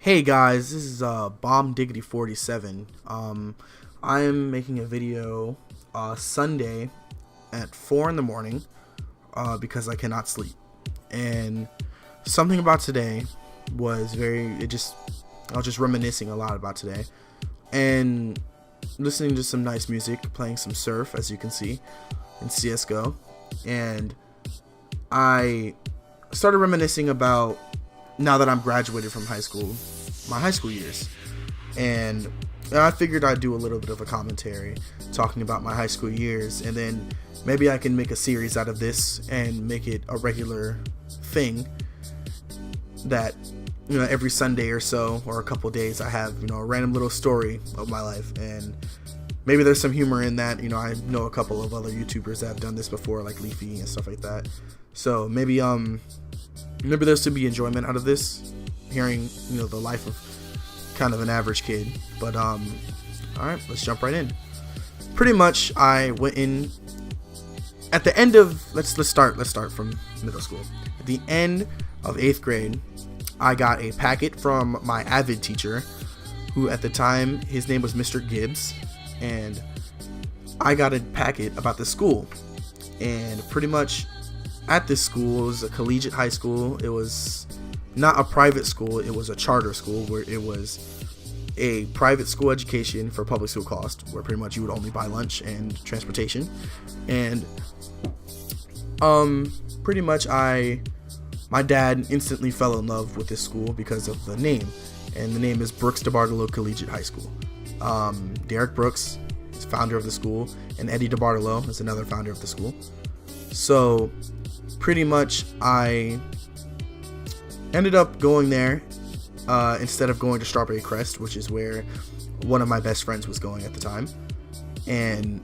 Hey guys, this is Bomb Diggity 47. I am making a video Sunday at 4 in the morning because I cannot sleep. And something about today was I was just reminiscing a lot about today and listening to some nice music, playing some surf, as you can see, in CSGO. And I started reminiscing about now that I'm graduated from high school, my high school years. And I figured I'd do a little bit of a commentary talking about my high school years, and then maybe I can make a series out of this and make it a regular thing that, every Sunday or so, or a couple days, I have, a random little story of my life. And maybe there's some humor in that. I know a couple of other YouTubers that have done this before, like Leafy and stuff like that. So maybe there's to be enjoyment out of this, hearing the life of kind of an average kid. But all right, let's jump right in. Pretty much, I went in at the end of let's start from middle school. At the end of 8th grade, I got a packet from my Avid teacher, who at the time his name was Mr. Gibbs, and I got a packet about the school. And pretty much at this school, it was a collegiate high school. It was not a private school, it was a charter school, where it was a private school education for public school cost, where pretty much you would only buy lunch and transportation. And pretty much my dad instantly fell in love with this school because of the name. And the name is Brooks DeBartolo Collegiate High School. Derek Brooks is founder of the school, and Eddie DeBartolo is another founder of the school. So pretty much I ended up going there instead of going to Strawberry Crest, which is where one of my best friends was going at the time. And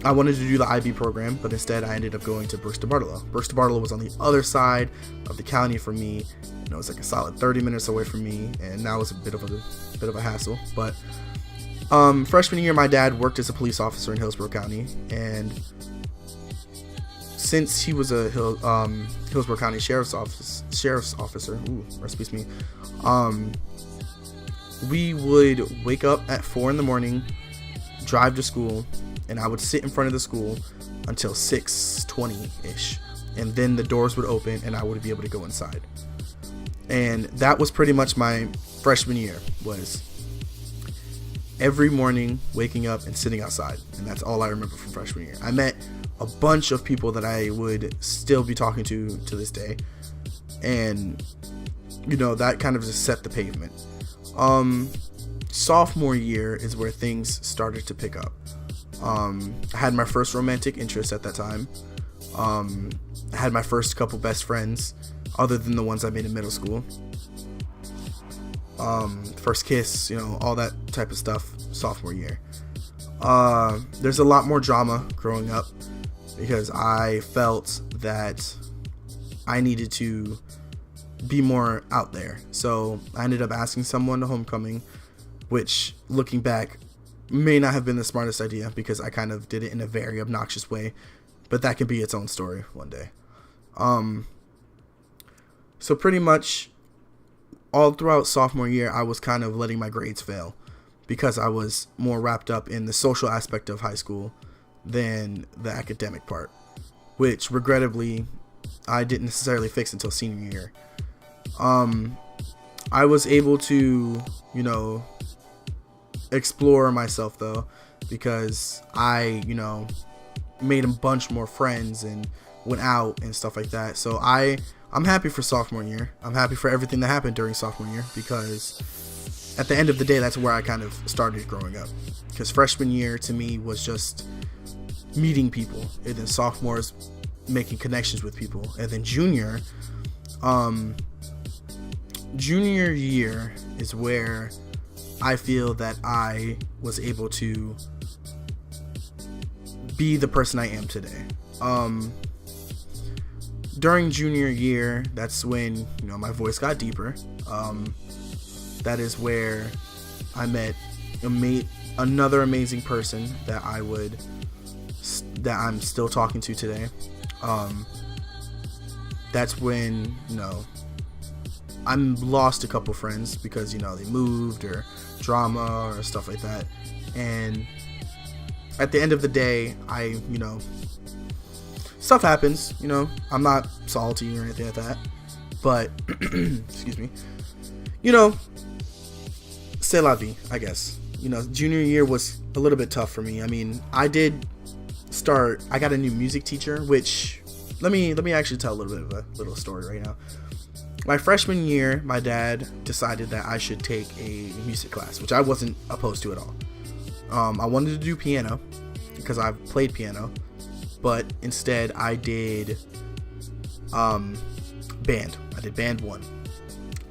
I wanted to do the IB program, but instead I ended up going to Brooks DeBartolo. Brooks DeBartolo was on the other side of the county from me. It was like a solid 30 minutes away from me, and that was a bit of a hassle. But freshman year, my dad worked as a police officer in Hillsborough County, and since he was a Hillsborough County sheriff's officer, excuse me, we would wake up at 4 in the morning, drive to school, and I would sit in front of the school until 6:20 ish, and then the doors would open and I would be able to go inside. And that was pretty much my freshman year, was every morning waking up and sitting outside. And that's all I remember from freshman year. I met a bunch of people that I would still be talking to this day, and that kind of just set the pavement. Sophomore year is where things started to pick up. I had my first romantic interest at that time. I had my first couple best friends, other than the ones I made in middle school. First kiss, all that type of stuff, sophomore year. There's a lot more drama growing up because I felt that I needed to be more out there. So I ended up asking someone to homecoming, which, looking back, may not have been the smartest idea because I kind of did it in a very obnoxious way, but that can be its own story one day. So pretty much all throughout sophomore year, I was kind of letting my grades fail because I was more wrapped up in the social aspect of high school than the academic part, which regrettably I didn't necessarily fix until senior year. I was able to, explore myself though, because I, made a bunch more friends and went out and stuff like that. So I'm happy for sophomore year. I'm happy for everything that happened during sophomore year, because at the end of the day, that's where I kind of started growing up. Because freshman year to me was just meeting people, and then sophomores making connections with people, and then junior year is where I feel that I was able to be the person I am today. During junior year, that's when my voice got deeper. That is where I met another amazing person that I'm still talking to today. That's when I'm lost a couple friends because, you know, they moved or drama or stuff like that. And at the end of the day, you know, stuff happens, you know, I'm not salty or anything like that, but, excuse me, you know, c'est la vie, I guess. You know, junior year was a little bit tough for me. I mean, I got a new music teacher, which, let me actually tell a little bit of a little story right now. My freshman year, my dad decided that I should take a music class, which I wasn't opposed to at all. I wanted to do piano because I've played piano, but instead I did band. I did band 1,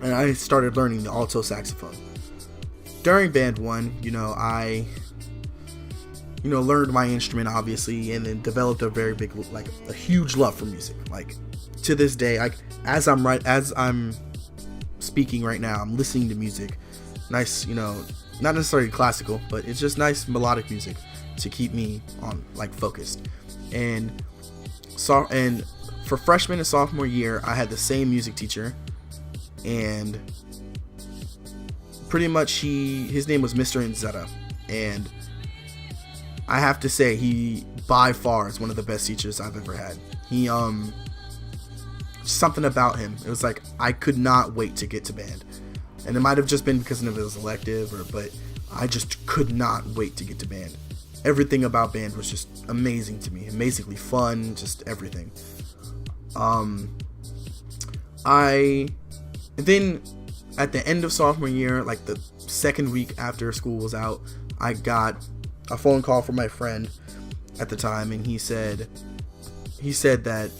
and I started learning the alto saxophone. During band 1, you know, I learned my instrument, obviously, and then developed a very big, like, a huge love for music. Like, to this day, as I'm speaking right now, I'm listening to music. Nice, you know, not necessarily classical, but it's just nice melodic music to keep me on, like, focused. And for freshman and sophomore year, I had the same music teacher, and pretty much his name was Mr. Nzetta, and I have to say, he by far is one of the best teachers I've ever had. He something about him, it was like I could not wait to get to band, and it might have just been because of his elective, but I just could not wait to get to band. Everything about band was just amazing to me, amazingly fun, just everything. Then at the end of sophomore year, like the second week after school was out, I got a phone call from my friend at the time, and he said that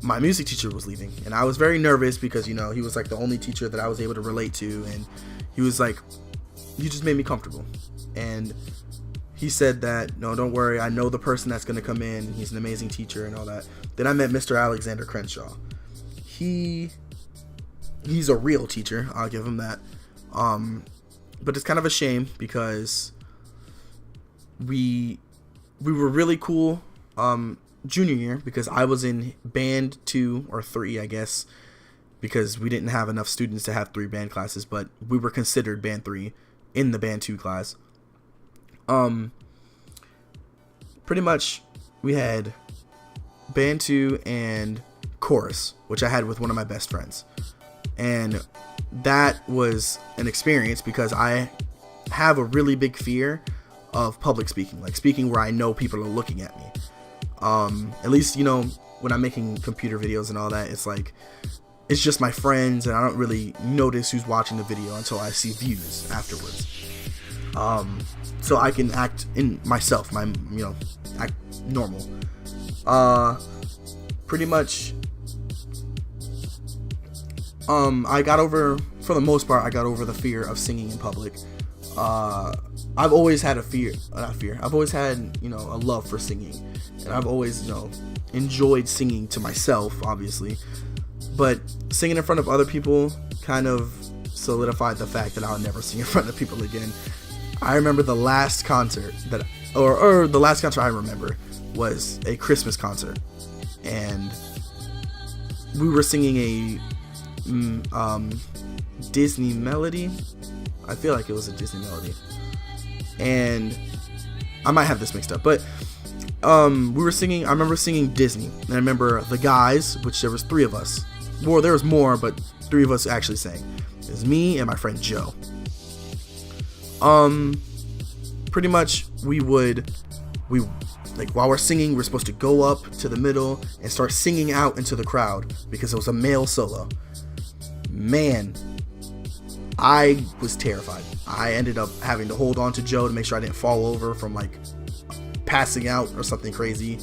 my music teacher was leaving, and I was very nervous because, you know, he was like the only teacher that I was able to relate to, and he was like, "You just made me comfortable." And he said that, "No, don't worry, I know the person that's going to come in. He's an amazing teacher," and all that. Then I met Mr. Alexander Crenshaw. He's a real teacher, I'll give him that. But it's kind of a shame because we were really cool junior year, because I was in band 2 or 3, I guess, because we didn't have enough students to have 3 band classes, but we were considered band 3 in the band 2 class. Pretty much we had band 2 and chorus, which I had with one of my best friends, and that was an experience because I have a really big fear of public speaking, like speaking where I know people are looking at me. At least, you know, when I'm making computer videos and all that, it's like, it's just my friends, and I don't really notice who's watching the video until I see views afterwards. So I can act in myself, act normal. Pretty much, for the most part, I got over the fear of singing in public. I've always had I've always had, you know, a love for singing, and I've always, you know, enjoyed singing to myself, obviously, but singing in front of other people kind of solidified the fact that I'll never sing in front of people again. I remember the last concert the last concert I remember was a Christmas concert, and we were singing a Disney melody. I feel like it was a Disney melody, and I might have this mixed up, but I remember singing Disney, and I remember the guys, which there was 3 of us. Well, there was more, but 3 of us actually sang. It was me and my friend Joe. Pretty much while we're singing, we're supposed to go up to the middle and start singing out into the crowd because it was a male solo. Man, I was terrified. I ended up having to hold on to Joe to make sure I didn't fall over from, like, passing out or something crazy,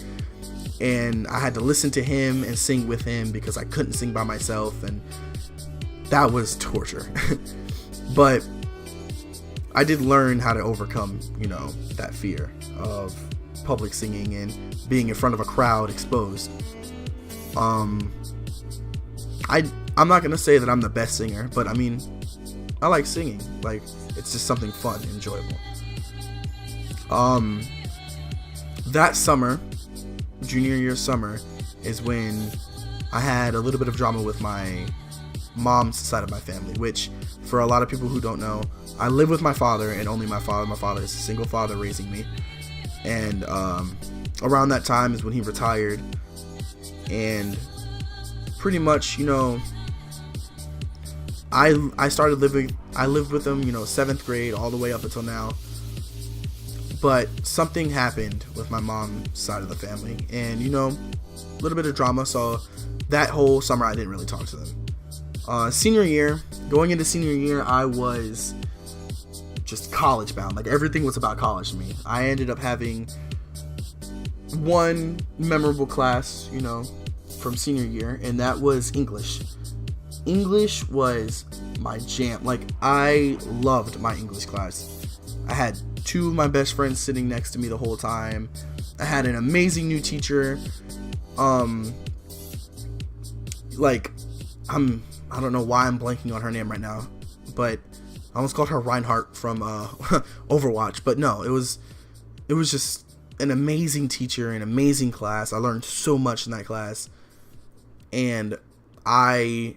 and I had to listen to him and sing with him because I couldn't sing by myself, and that was torture. But I did learn how to overcome, you know, that fear of public singing and being in front of a crowd exposed. I'm not gonna say that I'm the best singer, but I mean, I like singing. Like, it's just something fun and enjoyable. That summer, junior year summer, is when I had a little bit of drama with my mom's side of my family, which for a lot of people who don't know, I live with my father and only my father. My father is a single father raising me. And around that time is when he retired. And pretty much, I lived with him, 7th grade all the way up until now. But something happened with my mom's side of the family, and a little bit of drama. So that whole summer I didn't really talk to them. Going into senior year, I was just college bound. Like, everything was about college to me. I ended up having one memorable class, from senior year, and that was English. English was my jam. Like, I loved my English class. I had 2 of my best friends sitting next to me the whole time. I had an amazing new teacher. I don't know why I'm blanking on her name right now, but I almost called her Reinhardt from Overwatch. But no, it was just an amazing teacher, an amazing class. I learned so much in that class, and I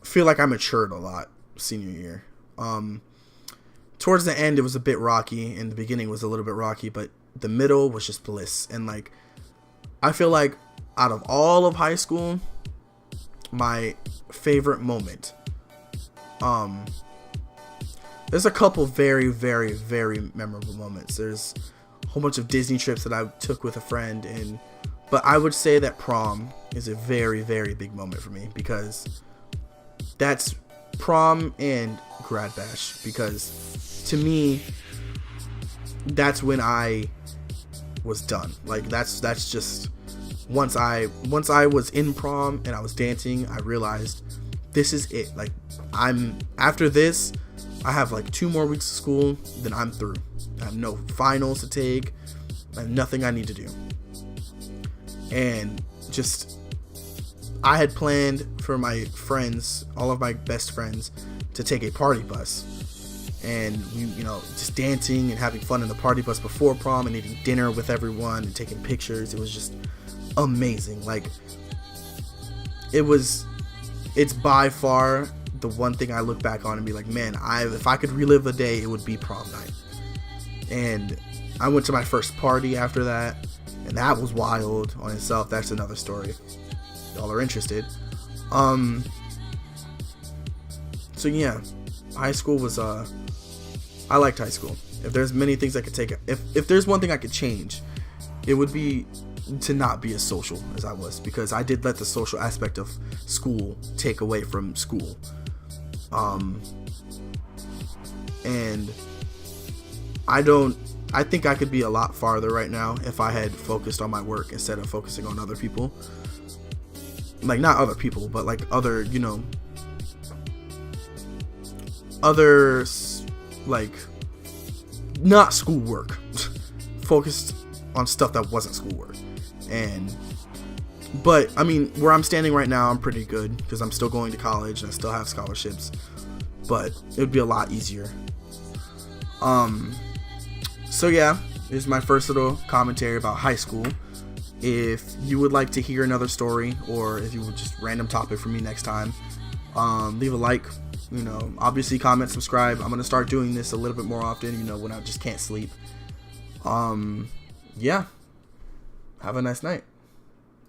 feel like I matured a lot senior year. Towards the end, it was a bit rocky, and the beginning was a little bit rocky, but the middle was just bliss. And like, I feel like out of all of high school, my favorite moment, there's a couple very, very, very memorable moments. There's a whole bunch of Disney trips that I took with a friend, but I would say that prom is a very, very big moment for me, because that's prom and grad bash, because to me, that's when I was done. Like, that's just once I was in prom and I was dancing, I realized this is it. Like, after this, I have like 2 more weeks of school, then I'm through. I have no finals to take. I have nothing I need to do. And just, I had planned for my friends, all of my best friends, to take a party bus. And we, just dancing and having fun in the party bus before prom, and eating dinner with everyone and taking pictures. It was just amazing. Like, it's by far the one thing I look back on and be like, man, if I could relive the day, it would be prom night. And I went to my first party after that, and that was wild on itself. That's another story. Y'all are interested. So yeah, high school was I liked high school. If there's many things I could take, if there's one thing I could change, it would be to not be as social as I was, because I did let the social aspect of school take away from school. And I think I could be a lot farther right now if I had focused on my work instead of focusing on other people. Like, not other people, but like other, others, like, not schoolwork. Focused on stuff that wasn't schoolwork. But I mean, where I'm standing right now, I'm pretty good, because I'm still going to college and I still have scholarships, but it would be a lot easier. So yeah, this is my first little commentary about high school. If you would like to hear another story, or if you would just random topic for me next time, leave a like, obviously comment, subscribe. I'm going to start doing this a little bit more often, when I just can't sleep. Yeah. Have a nice night.